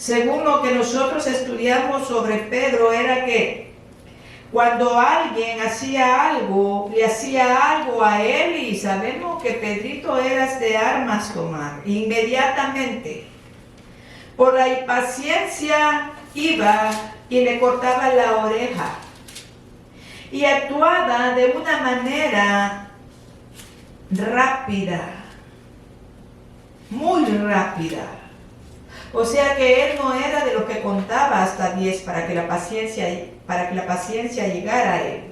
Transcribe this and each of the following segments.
según lo que nosotros estudiamos sobre Pedro, era que cuando alguien hacía algo, le hacía algo a él, y sabemos que Pedrito era de armas tomar, inmediatamente, por la impaciencia iba y le cortaba la oreja. Y actuaba de una manera rápida, muy rápida. O sea que él no era de los que contaba hasta 10 para que la paciencia llegara a él.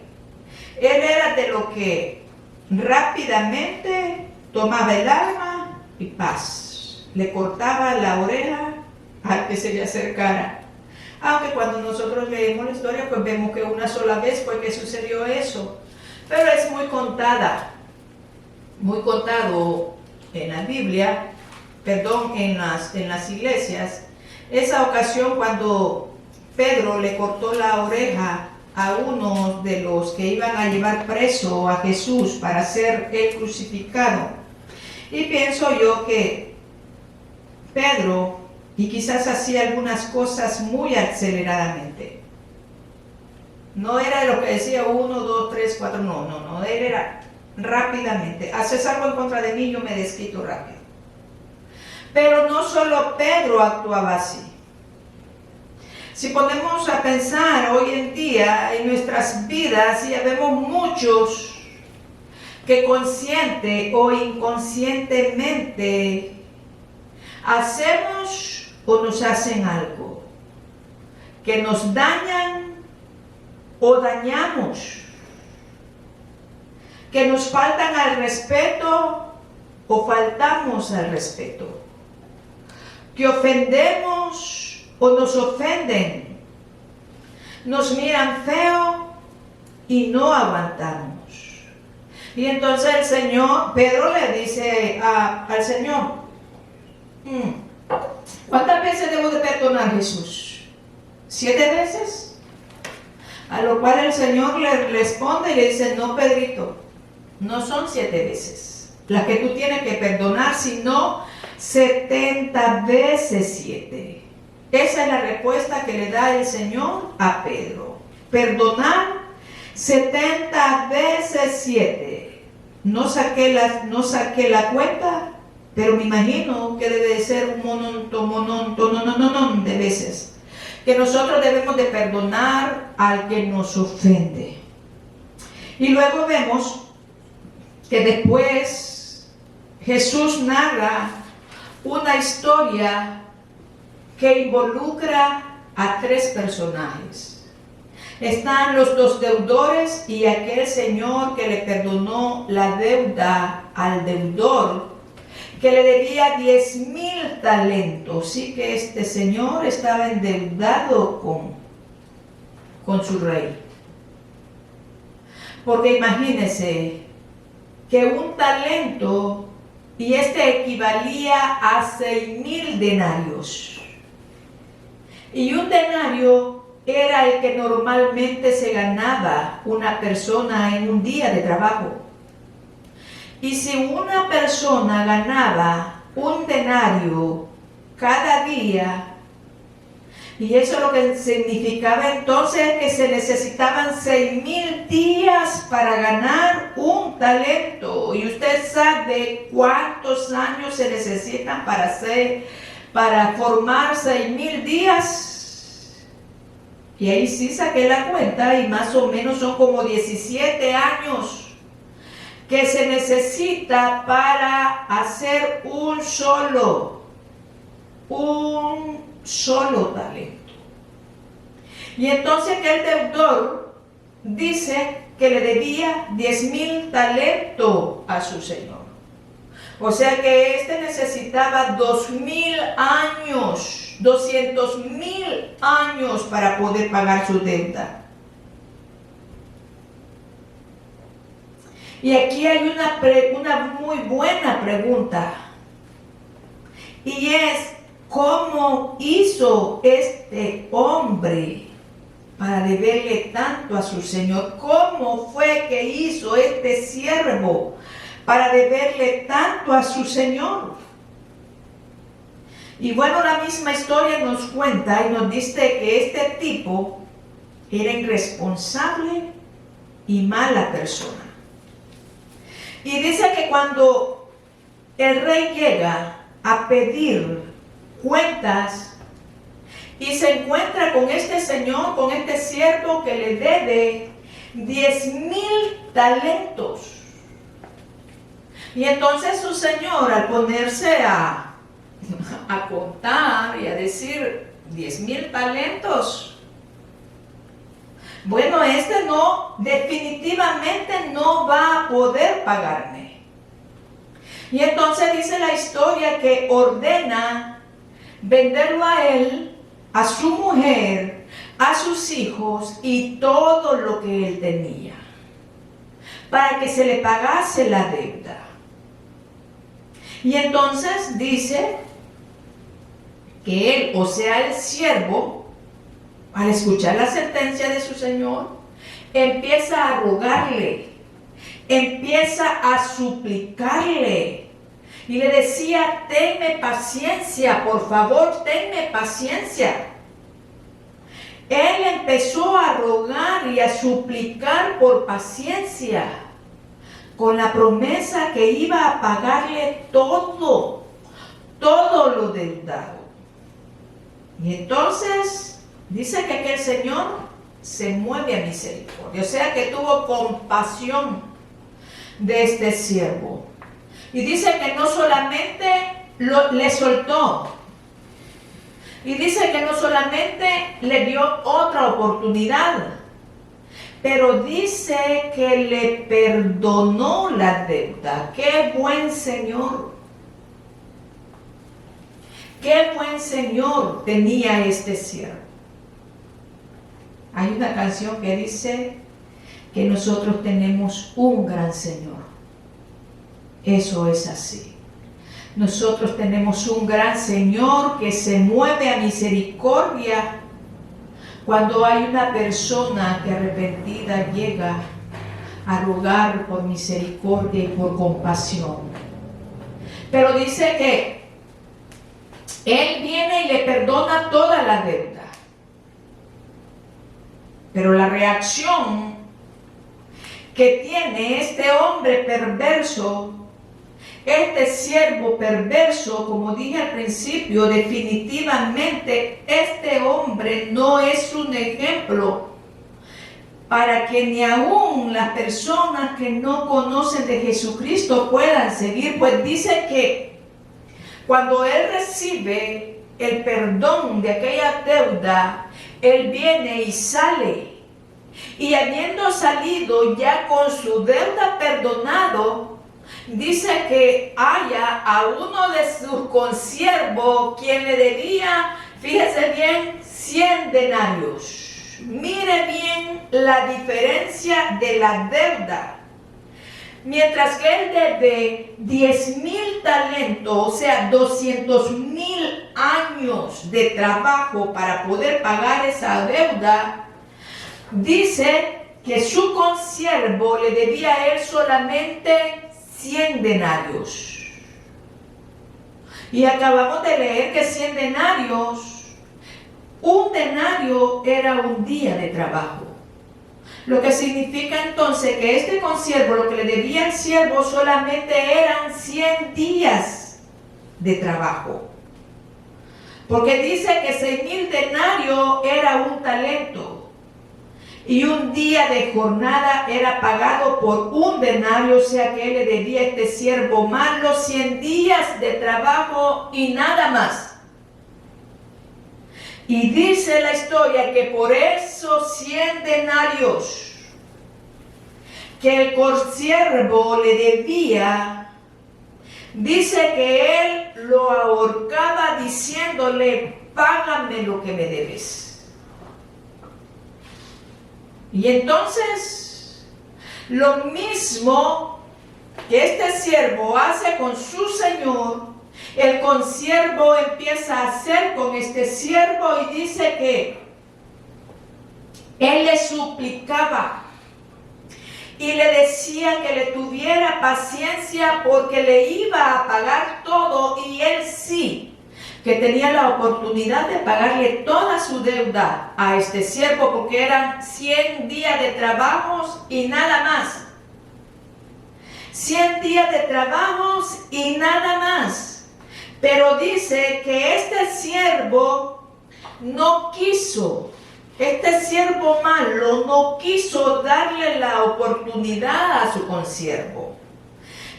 Él era de los que rápidamente tomaba el arma y paz. Le cortaba la oreja al que se le acercara. Aunque cuando nosotros leemos la historia, pues vemos que una sola vez fue que sucedió eso. Pero es muy contado en la Biblia, en las iglesias, esa ocasión cuando Pedro le cortó la oreja a uno de los que iban a llevar preso a Jesús para ser él crucificado. Y pienso yo que Pedro, y quizás hacía algunas cosas muy aceleradamente. No era lo que decía 1, 2, 3, 4, no, él era rápidamente. Haces algo en contra de mí, yo me desquito rápido. Pero no solo Pedro actuaba así. Si ponemos a pensar hoy en día en nuestras vidas, ya vemos muchos que consciente o inconscientemente hacemos o nos hacen algo que nos dañan o dañamos, que nos faltan al respeto o faltamos al respeto, que ofendemos o nos ofenden, nos miran feo y no aguantamos. Y entonces el Señor, Pedro le dice al Señor, ¿cuántas veces debo de perdonar, Jesús? 7 veces. A lo cual el Señor le responde y le dice, no, Pedrito, no son 7 veces las que tú tienes que perdonar, sino 70 veces 7. Esa es la respuesta que le da el Señor a Pedro. Perdonar 70 veces 7. No saqué la cuenta, pero me imagino que debe de ser un montón de veces que nosotros debemos de perdonar al que nos ofende. Y luego vemos que después Jesús narra una historia que involucra a 3 personajes. Están los 2 deudores y aquel señor que le perdonó la deuda al deudor, que le debía 10,000 talentos. Sí que este señor estaba endeudado con su rey. Porque imagínense que un talento, y este equivalía a 6,000 denarios. Y un denario era el que normalmente se ganaba una persona en un día de trabajo. Y si una persona ganaba un denario cada día, y eso lo que significaba entonces que se necesitaban 6,000 días para ganar un talento. Y usted sabe cuántos años se necesitan para formar 6,000 días. Y ahí sí saqué la cuenta y más o menos son como 17 años que se necesita para hacer un solo talento. Y entonces que el deudor dice que le debía 10,000 talentos a su señor. O sea que este necesitaba 2,000 años, 200,000 años para poder pagar su deuda. Y aquí hay una muy buena pregunta. Y es, ¿cómo hizo este hombre para deberle tanto a su Señor? ¿Cómo fue que hizo este siervo para deberle tanto a su Señor? Y bueno, la misma historia nos cuenta y nos dice que este tipo era irresponsable y mala persona. Y dice que cuando el rey llega a pedir cuentas y se encuentra con este señor, con este siervo que le debe 10,000 talentos. Y entonces su señor, al ponerse a contar y a decir 10,000 talentos, bueno, este no, definitivamente no va a poder pagarme. Y entonces dice la historia que ordena venderlo a él, a su mujer, a sus hijos y todo lo que él tenía, para que se le pagase la deuda. Y entonces dice que él, o sea el siervo, al escuchar la sentencia de su señor, empieza a rogarle, empieza a suplicarle y le decía: tenme paciencia, por favor, tenme paciencia. Él empezó a rogar y a suplicar por paciencia, con la promesa que iba a pagarle todo lo deudado. Y entonces dice que aquel señor se mueve a misericordia, o sea que tuvo compasión de este siervo. Y dice que no solamente le soltó, y dice que no solamente le dio otra oportunidad, pero dice que le perdonó la deuda. ¡Qué buen Señor! ¡Qué buen Señor tenía este siervo! Hay una canción que dice que nosotros tenemos un gran Señor. Eso es así. Nosotros tenemos un gran Señor que se mueve a misericordia cuando hay una persona que arrepentida llega a rogar por misericordia y por compasión. Pero dice que Él viene y le perdona toda la deuda. Pero la reacción que tiene este hombre perverso, este siervo perverso, como dije al principio, definitivamente este hombre no es un ejemplo para que ni aún las personas que no conocen de Jesucristo puedan seguir. Pues dice que cuando él recibe el perdón de aquella deuda, él viene y sale. Y habiendo salido ya con su deuda perdonado, dice que haya a uno de sus consiervos quien le debía, fíjese bien, 100 denarios. Mire bien la diferencia de la deuda. Mientras que él debe 10,000 talentos, o sea, 200,000 años de trabajo para poder pagar esa deuda, dice que su consiervo le debía a él solamente 100 denarios. Y acabamos de leer que 100 denarios, un denario era un día de trabajo. Lo que significa entonces que este consiervo, lo que le debía al siervo solamente eran 100 días de trabajo. Porque dice que 6,000 denarios era un talento. Y un día de jornada era pagado por un denario, o sea que él le debía a este siervo más los 100 días de trabajo y nada más. Y dice la historia que por esos 100 denarios que el consiervo le debía, dice que él lo ahorcaba diciéndole: págame lo que me debes. Y entonces, lo mismo que este siervo hace con su señor, el consiervo empieza a hacer con este siervo, y dice que él le suplicaba y le decía que le tuviera paciencia porque le iba a pagar todo, y él sí, que tenía la oportunidad de pagarle toda su deuda a este siervo, porque eran 100 días de trabajos y nada más. 100 días de trabajos y nada más. Pero dice que este siervo no quiso, este siervo malo no quiso darle la oportunidad a su consiervo.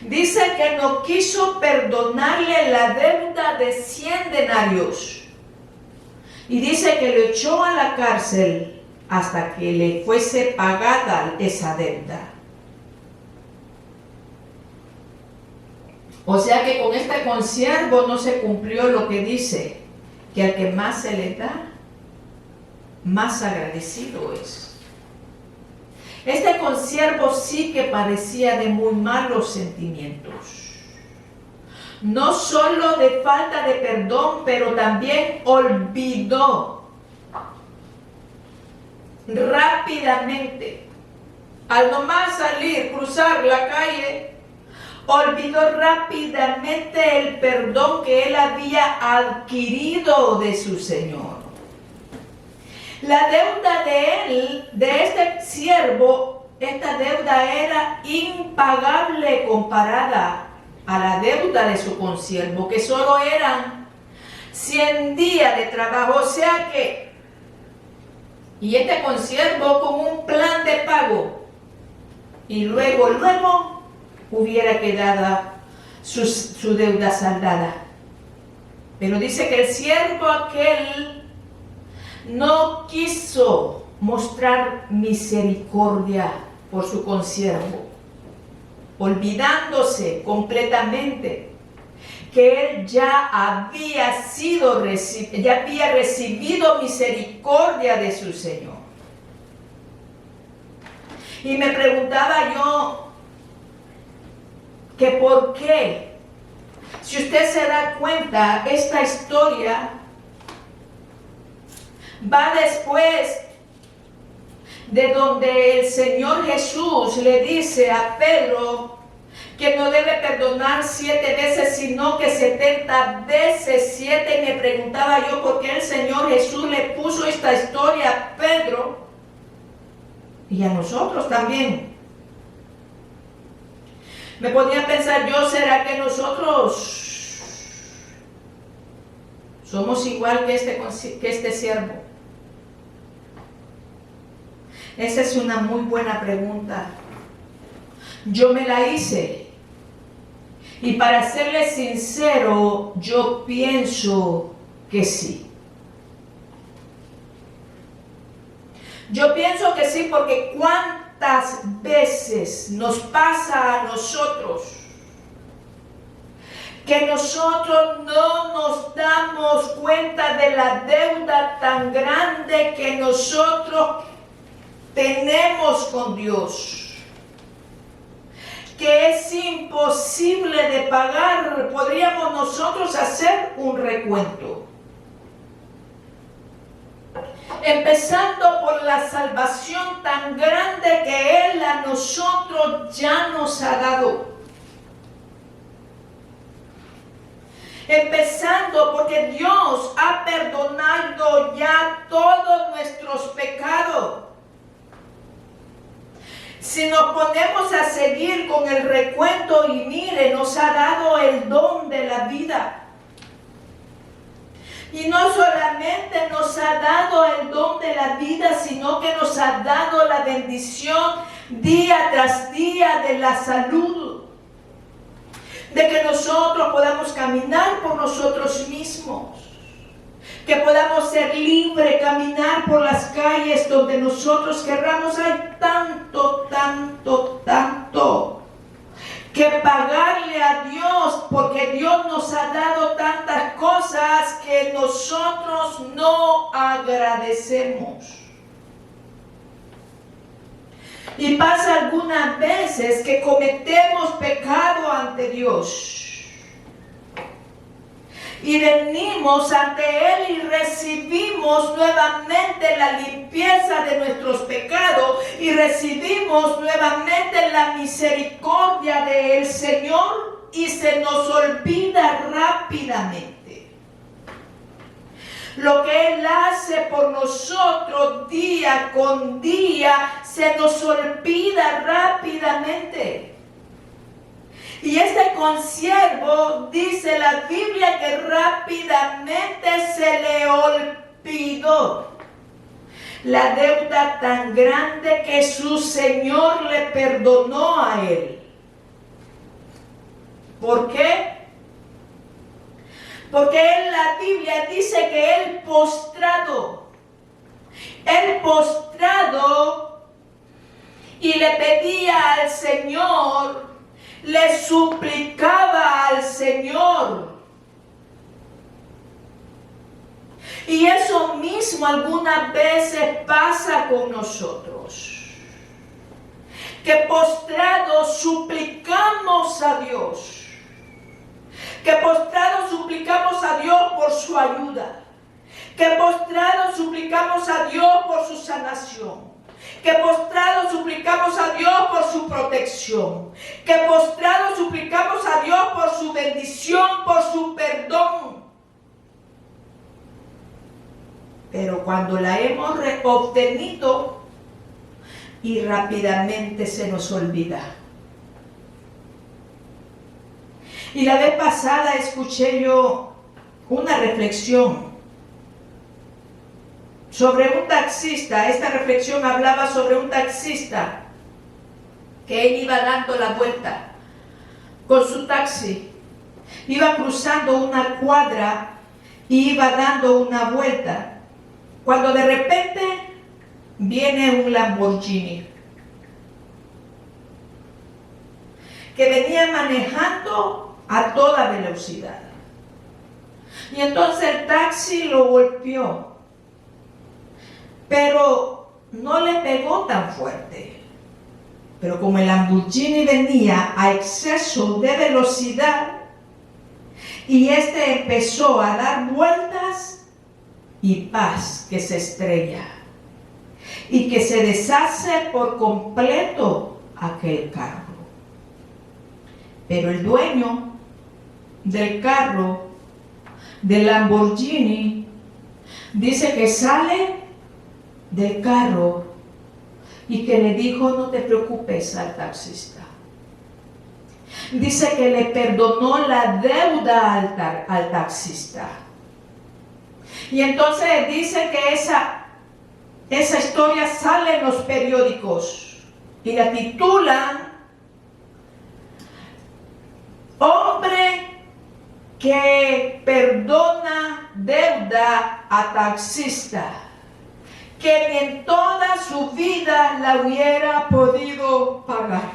Dice que no quiso perdonarle la deuda de 100 denarios. Y dice que lo echó a la cárcel hasta que le fuese pagada esa deuda. O sea que con este consiervo no se cumplió lo que dice, que al que más se le da, más agradecido es. Este consiervo sí que padecía de muy malos sentimientos. No solo de falta de perdón, pero también olvidó rápidamente. Al nomás salir, cruzar la calle, olvidó rápidamente el perdón que él había adquirido de su Señor. La deuda de él, de este siervo, esta deuda era impagable comparada a la deuda de su consiervo, que solo eran 100 días de trabajo. O sea que, y este consiervo con un plan de pago, y luego hubiera quedado su deuda saldada. Pero dice que el siervo aquel no quiso mostrar misericordia por su consiervo, olvidándose completamente que él ya había recibido misericordia de su Señor. Y me preguntaba yo que por qué, si usted se da cuenta, esta historia va después de donde el Señor Jesús le dice a Pedro que no debe perdonar 7 veces, sino que 70 veces 7. Y me preguntaba yo por qué el Señor Jesús le puso esta historia a Pedro y a nosotros también. Me ponía a pensar yo, ¿será que nosotros somos igual que este siervo? Esa es una muy buena pregunta. Yo me la hice. Y para serle sincero, yo pienso que sí. Yo pienso que sí, porque ¿cuántas veces nos pasa a nosotros que nosotros no nos damos cuenta de la deuda tan grande que nosotros tenemos con Dios, que es imposible de pagar? Podríamos nosotros hacer un recuento, empezando por la salvación tan grande que Él a nosotros ya nos ha dado. Empezando porque Dios ha perdonado ya todos nuestros pecados. Si nos ponemos a seguir con el recuento, y mire, nos ha dado el don de la vida. Y no solamente nos ha dado el don de la vida, sino que nos ha dado la bendición día tras día de la salud. De que nosotros podamos caminar por nosotros mismos. Que podamos ser libres, caminar por las calles donde nosotros querramos. Hay tanto que pagarle a Dios, porque Dios nos ha dado tantas cosas que nosotros no agradecemos. Y pasa algunas veces que cometemos pecado ante Dios. Y venimos ante Él y recibimos nuevamente la limpieza de nuestros pecados y recibimos nuevamente la misericordia del Señor, y se nos olvida rápidamente. Lo que Él hace por nosotros día con día se nos olvida rápidamente. Y este consiervo, dice la Biblia, que rápidamente se le olvidó la deuda tan grande que su Señor le perdonó a él. ¿Por qué? Porque en la Biblia dice que él postrado y le pedía al Señor, le suplicaba al Señor. Y eso mismo algunas veces pasa con nosotros, que postrados suplicamos a Dios, que postrados suplicamos a Dios por su ayuda, que postrados suplicamos a Dios por su sanación, que postrados suplicamos a Dios por su protección, que postrados suplicamos a Dios por su bendición, por su perdón. Pero cuando la hemos obtenido y rápidamente se nos olvida. Y la vez pasada escuché yo una reflexión sobre un taxista. Esta reflexión hablaba sobre un taxista que él iba dando la vuelta con su taxi. Iba cruzando una cuadra y iba dando una vuelta, cuando de repente viene un Lamborghini que venía manejando a toda velocidad. Y entonces el taxi lo golpeó, pero no le pegó tan fuerte. Pero como el Lamborghini venía a exceso de velocidad y este empezó a dar vueltas, y paz, que se estrella y que se deshace por completo aquel carro. Pero el dueño del carro, del Lamborghini, dice que sale del carro y que le dijo: no te preocupes, al taxista. Dice que le perdonó la deuda al taxista. Y entonces dice que esa historia sale en los periódicos y la titulan: hombre que perdona deuda a taxista, que ni en toda su vida la hubiera podido pagar.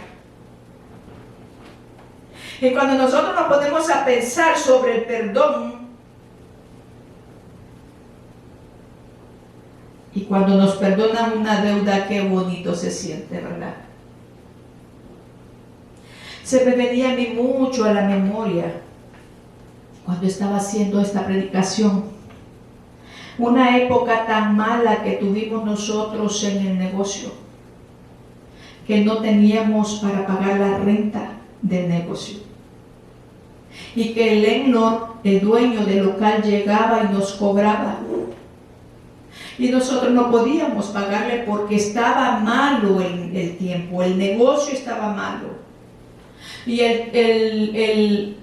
Y cuando nosotros nos ponemos a pensar sobre el perdón, y cuando nos perdonan una deuda, qué bonito se siente, ¿verdad? Se me venía a mí mucho a la memoria, cuando estaba haciendo esta predicación, una época tan mala que tuvimos nosotros en el negocio, que no teníamos para pagar la renta del negocio. Y que el landlord, el dueño del local, llegaba y nos cobraba. Y nosotros no podíamos pagarle porque estaba malo el tiempo, el negocio estaba malo. Y el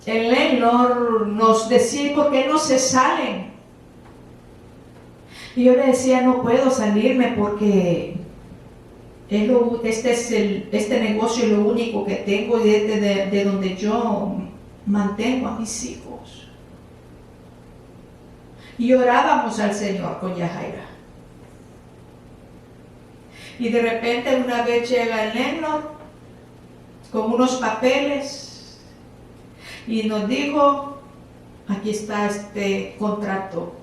landlord nos decía: ¿por qué no se salen? Y yo le decía: no puedo salirme porque este negocio es lo único que tengo y de donde yo mantengo a mis hijos. Y orábamos al Señor con Yajaira. Y de repente una vez llega el landlord con unos papeles y nos dijo: aquí está este contrato.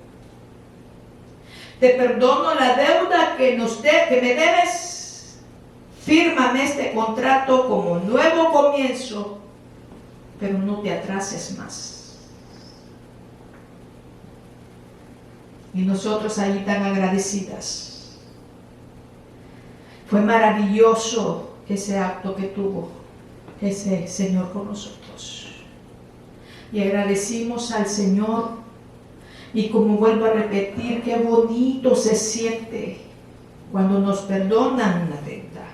Te perdono la deuda que me debes. Fírmame este contrato como un nuevo comienzo, pero no te atrases más. Y nosotros ahí tan agradecidas. Fue maravilloso ese acto que tuvo ese Señor con nosotros. Y agradecimos al Señor Y como vuelvo a repetir, qué bonito se siente cuando nos perdonan una deuda.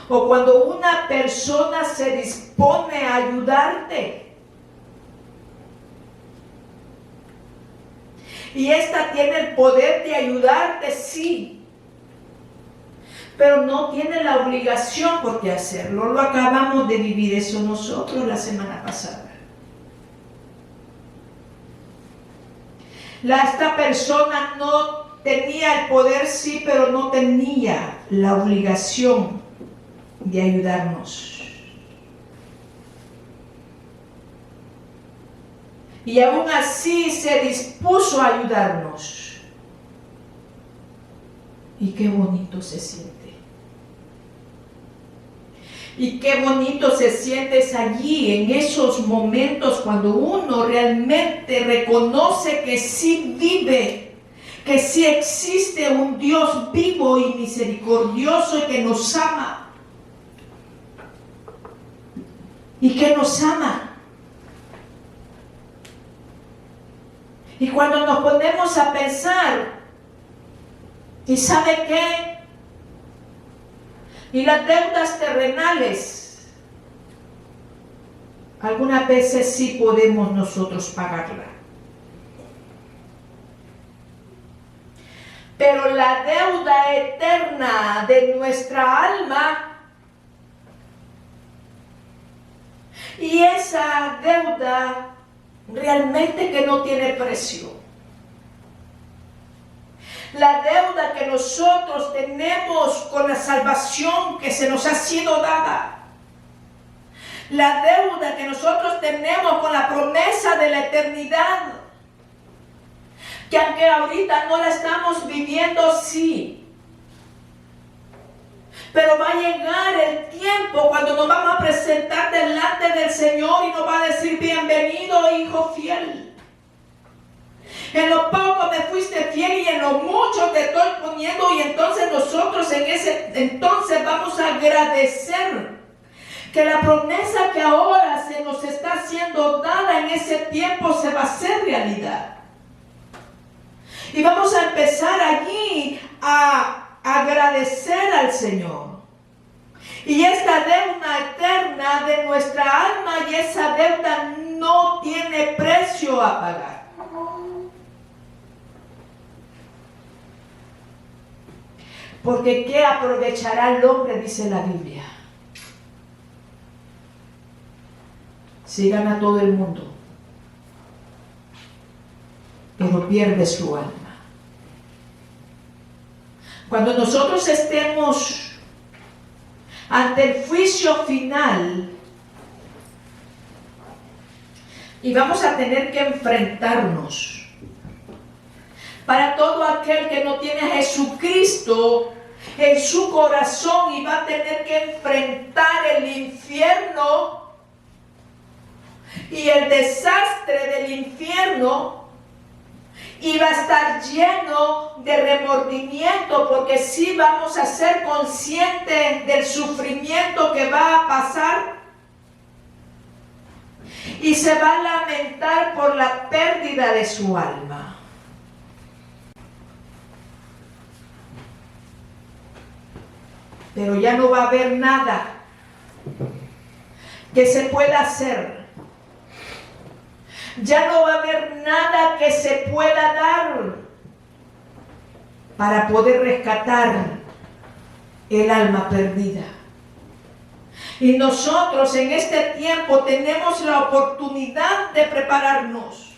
O cuando una persona se dispone a ayudarte. Y esta tiene el poder de ayudarte, sí. Pero no tiene la obligación por qué hacerlo. Lo acabamos de vivir eso nosotros la semana pasada. Esta persona no tenía el poder, sí, pero no tenía la obligación de ayudarnos. Y aún así se dispuso a ayudarnos. Y qué bonito se siente. Y qué bonito se siente allí, en esos momentos, cuando uno realmente reconoce que sí vive, que sí existe un Dios vivo y misericordioso y que nos ama. Y que nos ama. Y cuando nos ponemos a pensar, ¿y sabe qué? Y las deudas terrenales, algunas veces sí podemos nosotros pagarla. Pero la deuda eterna de nuestra alma, y esa deuda realmente que no tiene precio. La deuda que nosotros tenemos con la salvación que se nos ha sido dada. La deuda que nosotros tenemos con la promesa de la eternidad. Que aunque ahorita no la estamos viviendo, sí. Pero va a llegar el tiempo cuando nos vamos a presentar delante del Señor y nos va a decir: bienvenido, hijo fiel. En lo poco me fuiste fiel y en lo mucho te estoy poniendo. Y entonces nosotros en ese entonces vamos a agradecer que la promesa que ahora se nos está siendo dada en ese tiempo se va a hacer realidad. Y vamos a empezar allí a agradecer al Señor. Y esta deuda eterna de nuestra alma, y esa deuda no tiene precio a pagar. Porque ¿qué aprovechará el hombre? Dice la Biblia, si gana todo el mundo, pero pierde su alma. Cuando nosotros estemos ante el juicio final y vamos a tener que enfrentarnos, para todo aquel que no tiene a Jesucristo en su corazón y va a tener que enfrentar el infierno y el desastre del infierno, y va a estar lleno de remordimiento, porque sí vamos a ser conscientes del sufrimiento que va a pasar, y se va a lamentar por la pérdida de su alma. Pero ya no va a haber nada que se pueda hacer. Ya no va a haber nada que se pueda dar para poder rescatar el alma perdida. Y nosotros en este tiempo tenemos la oportunidad de prepararnos.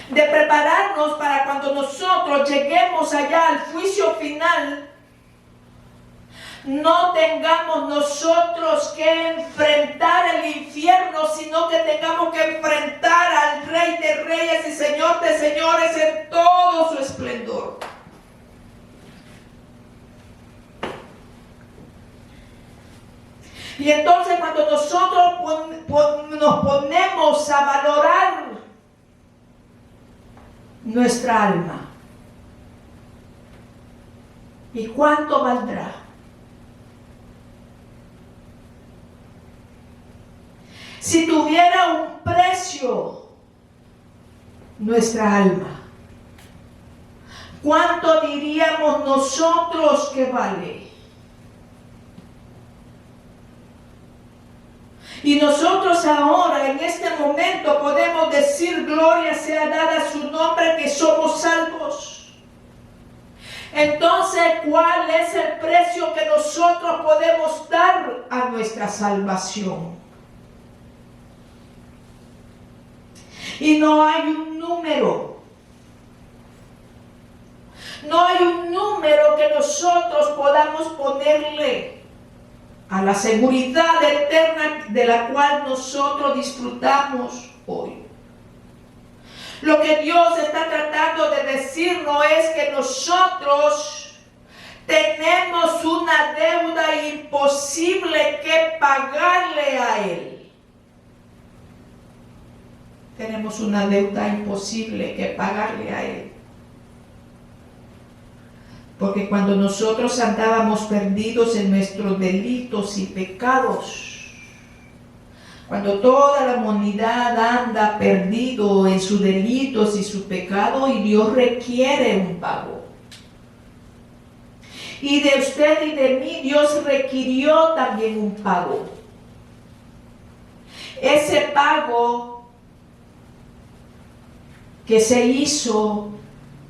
De prepararnos para cuando nosotros lleguemos allá al juicio final, no tengamos nosotros que enfrentar el infierno, sino que tengamos que enfrentar al Rey de Reyes y Señor de Señores en todo su esplendor. Y entonces cuando nosotros nos ponemos a valorar nuestra alma, ¿y cuánto valdrá? Si tuviera un precio, nuestra alma? ¿Cuánto diríamos nosotros que vale? Y nosotros ahora, en este momento, podemos decir: gloria sea dada a su nombre, que somos salvos. Entonces, ¿cuál es el precio que nosotros podemos dar a nuestra salvación? Y no hay un número. No hay un número que nosotros podamos ponerle a la seguridad eterna de la cual nosotros disfrutamos hoy. Lo que Dios está tratando de decirnos es que nosotros tenemos una deuda imposible que pagarle a Él. Tenemos una deuda imposible que pagarle a Él. Porque cuando nosotros andábamos perdidos en nuestros delitos y pecados, cuando toda la humanidad anda perdido en sus delitos y su pecado, y Dios requiere un pago. Y de usted y de mí Dios requirió también un pago. Ese pago que se hizo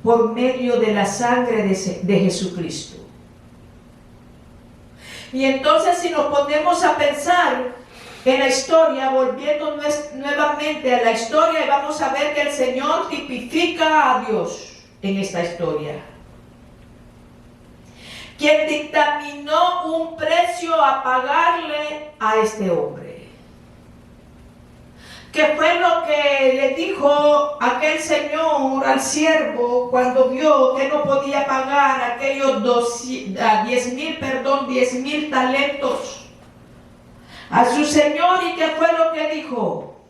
por medio de la sangre de Jesucristo. Y entonces, si nos ponemos a pensar en la historia, volviendo nuevamente a la historia, y vamos a ver que el Señor tipifica a Dios en esta historia, quien dictaminó un precio a pagarle a este hombre. ¿Qué fue lo que le dijo aquel señor al siervo cuando vio que no podía pagar aquellos 10,000 talentos a su señor? ¿Y qué fue lo que dijo?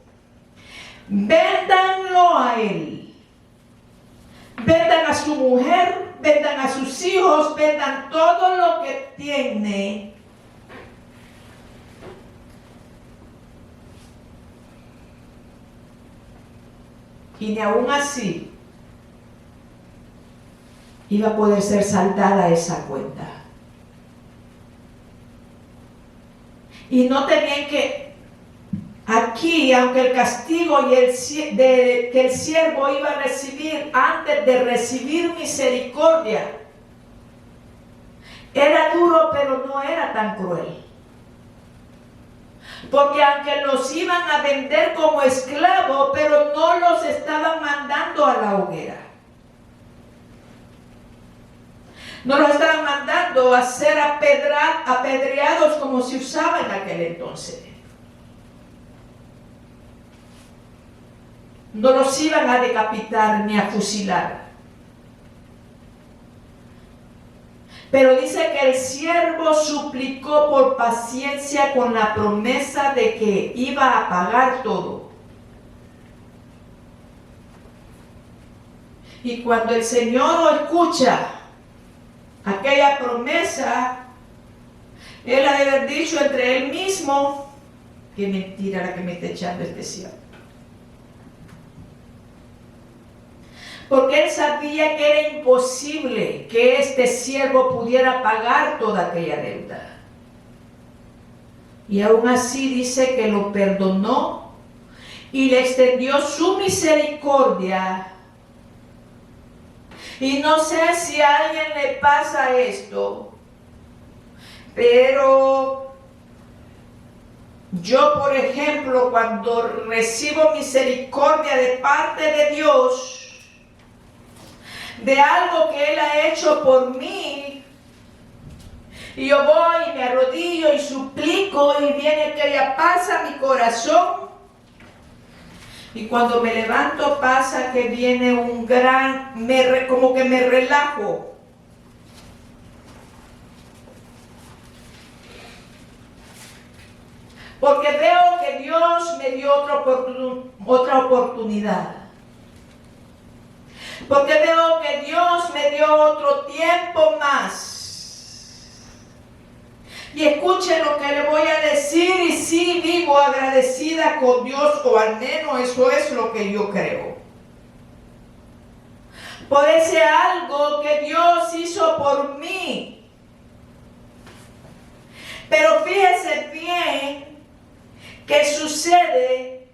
Véndanlo a él, vendan a su mujer, vendan a sus hijos, vendan todo lo que tiene, y ni aún así iba a poder ser saldada esa cuenta. Y note bien que aquí, aunque el castigo que el siervo iba a recibir antes de recibir misericordia era duro, pero no era tan cruel. Porque aunque los iban a vender como esclavos, pero no los estaban mandando a la hoguera. No los estaban mandando a ser apedreados como se usaba en aquel entonces. No los iban a decapitar ni a fusilar. Pero dice que el siervo suplicó por paciencia con la promesa de que iba a pagar todo. Y cuando el Señor escucha aquella promesa, Él ha de haber dicho entre Él mismo: qué mentira la que me está echando este siervo. Porque Él sabía que era imposible que este siervo pudiera pagar toda aquella deuda. Y aún así dice que lo perdonó y le extendió su misericordia. Y no sé si a alguien le pasa esto, pero yo, por ejemplo, cuando recibo misericordia de parte de Dios, de algo que Él ha hecho por mí, y yo voy y me arrodillo y suplico, y viene aquella paz a mi corazón, y cuando me levanto pasa que viene un gran, como que me relajo. Porque veo que Dios me dio otra oportunidad. Porque veo que Dios me dio otro tiempo más. Y escuche lo que le voy a decir, y sí vivo agradecida con Dios, o al menos eso es lo que yo creo. por ese algo que Dios hizo por mí. Pero fíjese bien que sucede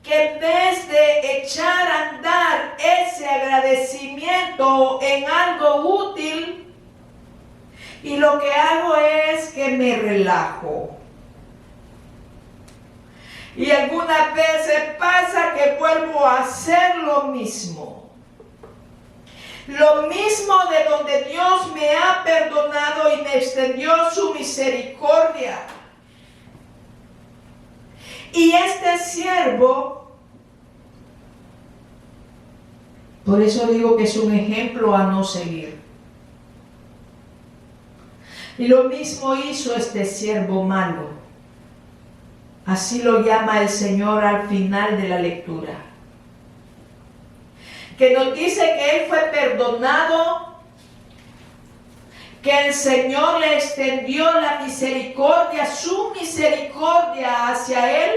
que en vez de echar a andar ese agradecimiento en algo útil, y lo que hago es que me relajo. Y algunas veces pasa que vuelvo a hacer lo mismo. Lo mismo de donde Dios me ha perdonado y me extendió su misericordia. Y este siervo, por eso digo que es un ejemplo a no seguir. Y lo mismo hizo este siervo malo. Así lo llama el Señor al final de la lectura. Que nos dice que él fue perdonado, que el Señor le extendió la misericordia, su misericordia hacia él,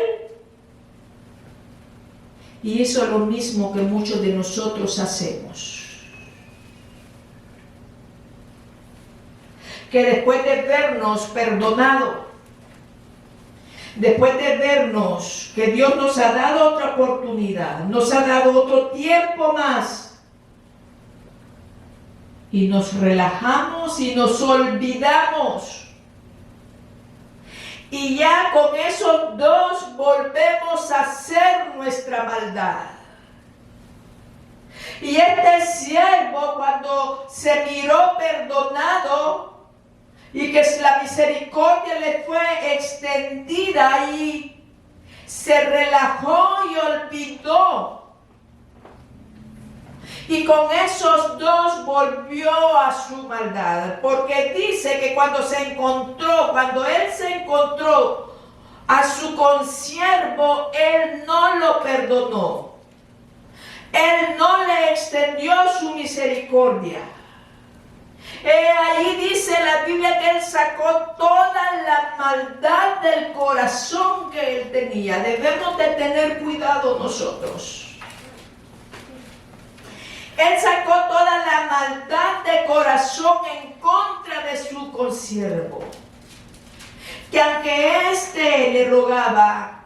y hizo lo mismo que muchos de nosotros hacemos. Que después de vernos perdonado, después de vernos que Dios nos ha dado otra oportunidad, nos ha dado otro tiempo más, y nos relajamos y nos olvidamos, y ya con esos dos volvemos a hacer nuestra maldad. Y este siervo, cuando se miró perdonado, y que la misericordia le fue extendida, y se relajó y olvidó. Y con esos dos volvió a su maldad. Porque dice que cuando él se encontró a su consiervo, él no lo perdonó. Él no le extendió su misericordia. Ahí dice la Biblia que él sacó toda la maldad del corazón que él tenía. Debemos de tener cuidado nosotros. Él sacó toda la maldad de corazón en contra de su consiervo. Que aunque éste le rogaba,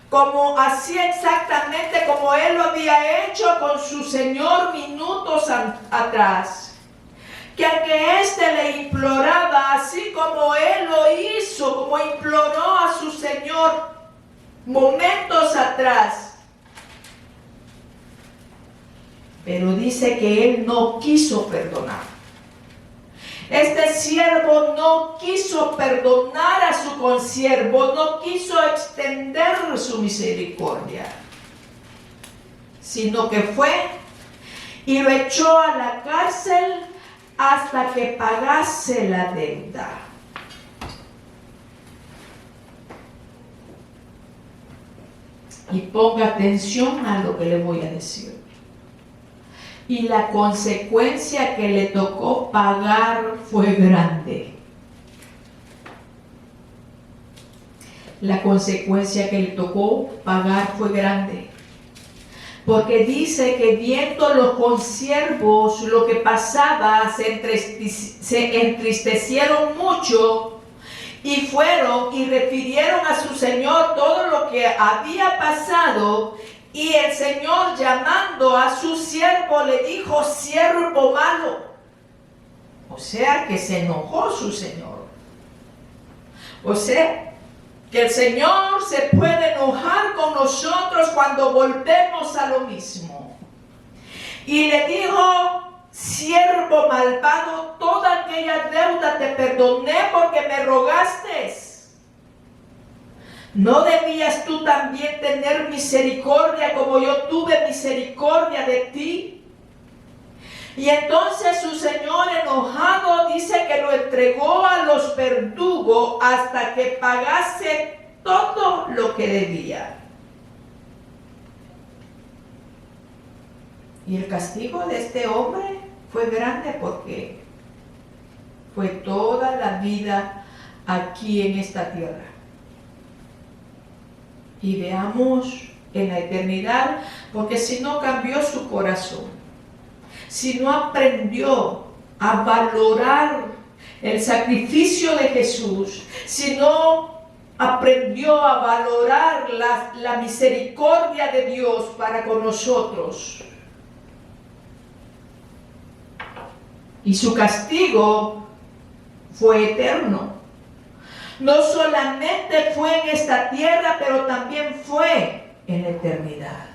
como así exactamente como él lo había hecho con su Señor minutos atrás, que aunque éste le imploraba, así como él lo hizo, como imploró a su Señor momentos atrás, pero dice que él no quiso perdonar. Este siervo no quiso perdonar a su consiervo, no quiso extender su misericordia, sino que fue y lo echó a la cárcel hasta que pagase la deuda. Y ponga atención a lo que le voy a decir. Y la consecuencia que le tocó pagar fue grande. La consecuencia que le tocó pagar fue grande. Porque dice que viendo los consiervos lo que pasaba, se entristecieron mucho y fueron y refirieron a su Señor todo lo que había pasado. Y el Señor, llamando a su siervo, le dijo: siervo malo. O sea que se enojó su Señor. O sea que el Señor se puede enojar con nosotros cuando volvemos a lo mismo. Y le dijo: siervo malvado, toda aquella deuda te perdoné porque me rogaste. ¿No debías tú también tener misericordia como yo tuve misericordia de ti? Y entonces su Señor, enojado, dice que lo entregó a los verdugos hasta que pagase todo lo que debía. Y el castigo de este hombre fue grande porque fue toda la vida aquí en esta tierra. Y veamos en la eternidad, porque si no cambió su corazón. si no aprendió a valorar el sacrificio de Jesús, si no aprendió a valorar la misericordia de Dios para con nosotros. Y su castigo fue eterno. No solamente fue en esta tierra, pero también fue en la eternidad.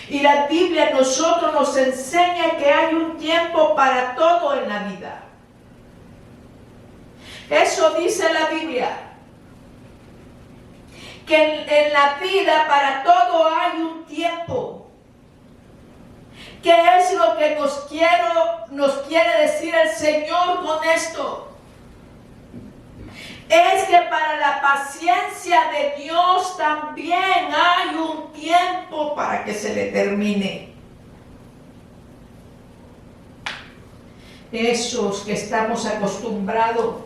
Y la Biblia a nosotros nos enseña que hay un tiempo para todo en la vida. Eso dice la Biblia. Que en la vida para todo hay un tiempo. ¿Qué es lo que nos quiere decir el Señor con esto? Es que para la paciencia de Dios también hay un tiempo para que se le termine. Esos que estamos acostumbrados.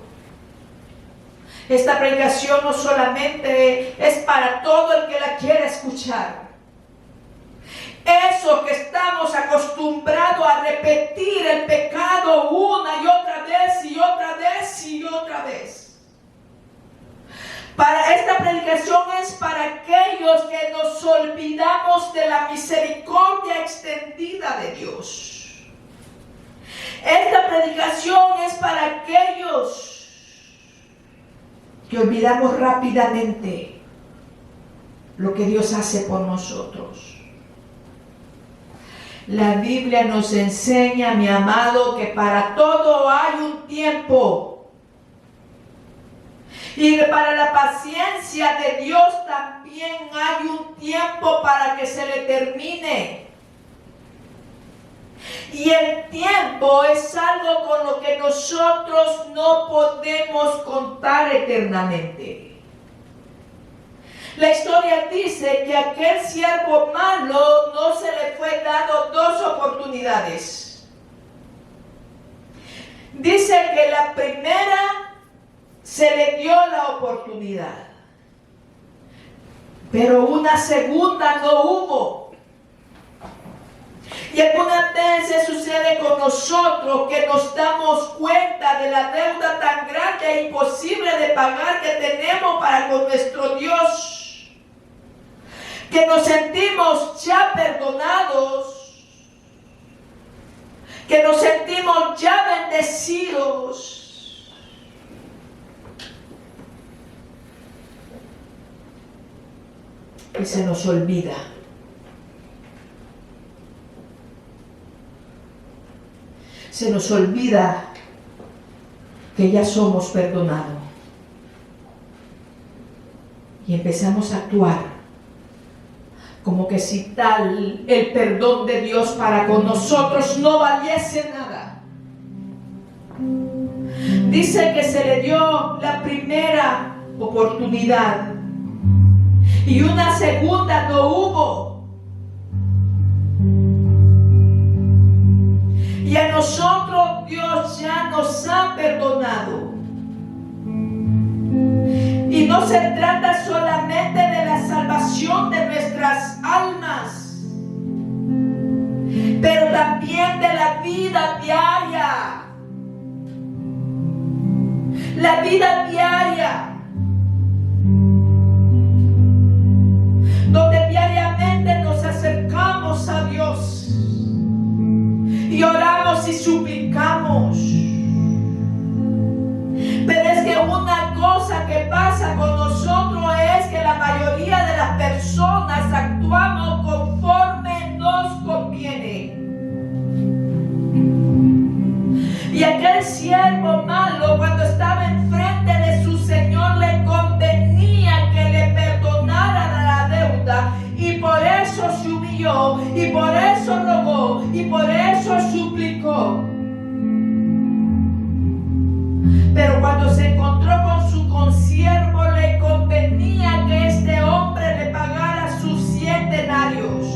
Esta predicación no solamente es para todo el que la quiera escuchar. Eso que estamos acostumbrados a repetir el pecado una y otra vez y otra vez y otra vez. Para esta predicación es para aquellos que nos olvidamos de la misericordia extendida de Dios. Esta predicación es para aquellos que olvidamos rápidamente lo que Dios hace por nosotros. La Biblia nos enseña, mi amado, que para todo hay un tiempo. Y para la paciencia de Dios también hay un tiempo para que se le termine. Y el tiempo es algo con lo que nosotros no podemos contar eternamente. La historia dice que a aquel siervo malo no se le fue dado 2 oportunidades. Dice que la primera se le dio la oportunidad, pero una segunda no hubo. Y algunas veces sucede con nosotros que nos damos cuenta de la deuda tan grande e imposible de pagar que tenemos para con nuestro Dios, que nos sentimos ya perdonados, que nos sentimos ya bendecidos. Y se nos olvida. Se nos olvida que ya somos perdonados. Y empezamos a actuar como que si tal el perdón de Dios para con nosotros no valiese nada. Dice que se le dio la primera oportunidad y una segunda no hubo. Y a nosotros Dios ya nos ha perdonado. Y no se trata solamente de la salvación de nuestras almas, pero también de la vida diaria. La vida diaria, donde diariamente nos acercamos a Dios y oramos y suplicamos. Pero es que una cosa que pasa con nosotros es que la mayoría de las personas actuamos conforme nos conviene. Y aquel siervo malo, cuando estaba enfrente de su Señor, le convenía que le perdonara la deuda, y por eso se humilló, y por eso rogó, y por eso suplicó. Pero cuando se encontró con su consiervo, le convenía que este hombre le pagara sus 100 denarios.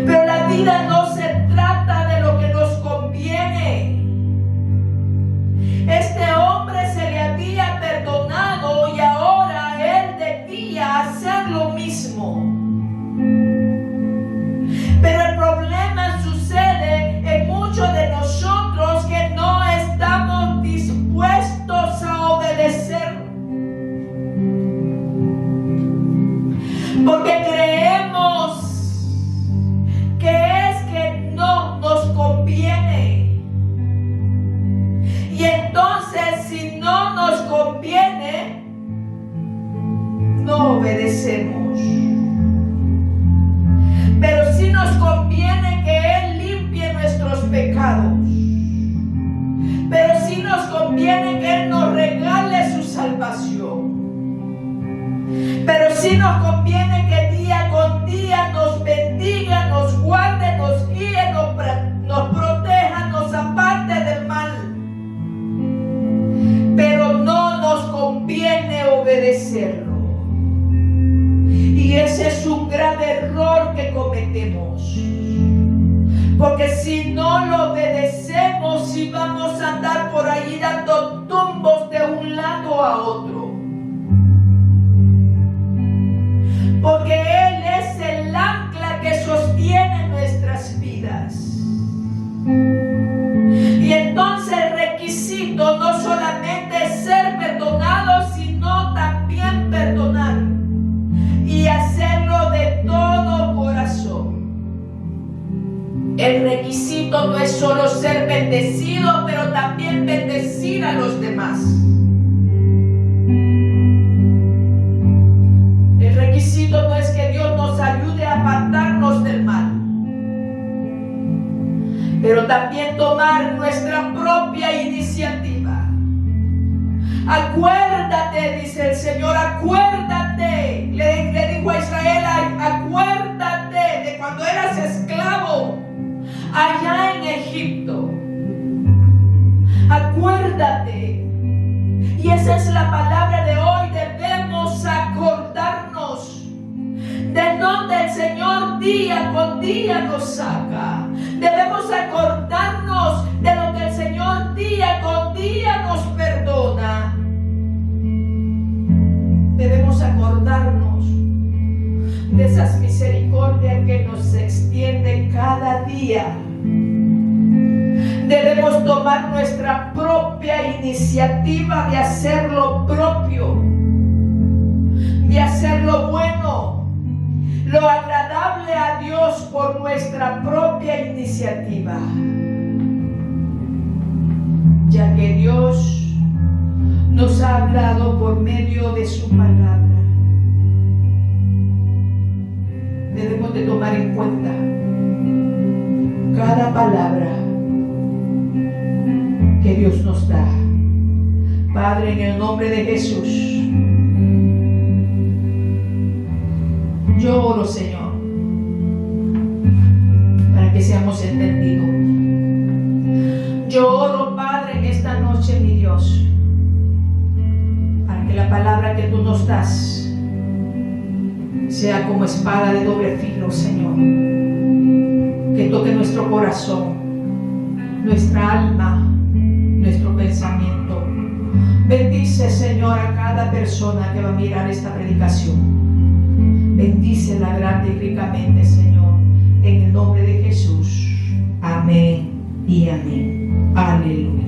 Pero la vida no se trata de lo que nos conviene. Este hombre se le había perdonado y ahora él debía hacer lo mismo. obedecemos. Pero sí nos conviene que Él limpie nuestros pecados. Pero sí nos conviene que Él nos regale su salvación. Pero sí nos conviene que día con día nos bendiga, nos guarde, nos guíe, nos proteja, nos aparte del mal. Pero no nos conviene obedecerlo. Y ese es un gran error que cometemos. Porque si no lo obedecemos, si vamos a andar por ahí dando tumbos de un lado a otro. Porque Él es el ancla que sostiene nuestras vidas. Y entonces el requisito no solamente es ser perdonado, sino también perdonar. Y hacerlo de todo corazón. El requisito no es solo ser bendecido, pero también bendecir a los demás. El requisito no es que Dios nos ayude a apartarnos del mal, pero también tomar nuestra propia iniciativa. Acuérdate, dice el Señor, acuérdate. Le dijo a Israel, acuérdate de cuando eras esclavo allá en Egipto. Acuérdate. Y esa es la palabra de hoy. Debemos acordarnos de donde el Señor día con día nos saca. Debemos acordarnos de lo que el Señor día con día nos perdona. Debemos acordarnos de esas misericordias que nos extienden cada día. Debemos tomar nuestra propia iniciativa de hacer lo propio, de hacer lo bueno, lo agradable a Dios por nuestra propia iniciativa. Ya que Dios nos ha hablado por medio de su palabra, debemos de tomar en cuenta cada palabra que Dios nos da. Padre, en el nombre de Jesús, yo oro, Señor, para que seamos entendidos. Yo oro, Padre, en esta noche, mi Dios, para que la palabra que tú nos das sea como espada de doble filo, Señor, que toque nuestro corazón, nuestra alma, nuestro pensamiento. Bendice, Señor, a cada persona que va a mirar esta predicación. Bendícela grande y ricamente, Señor, en el nombre de Jesús. Amén y amén. Aleluya.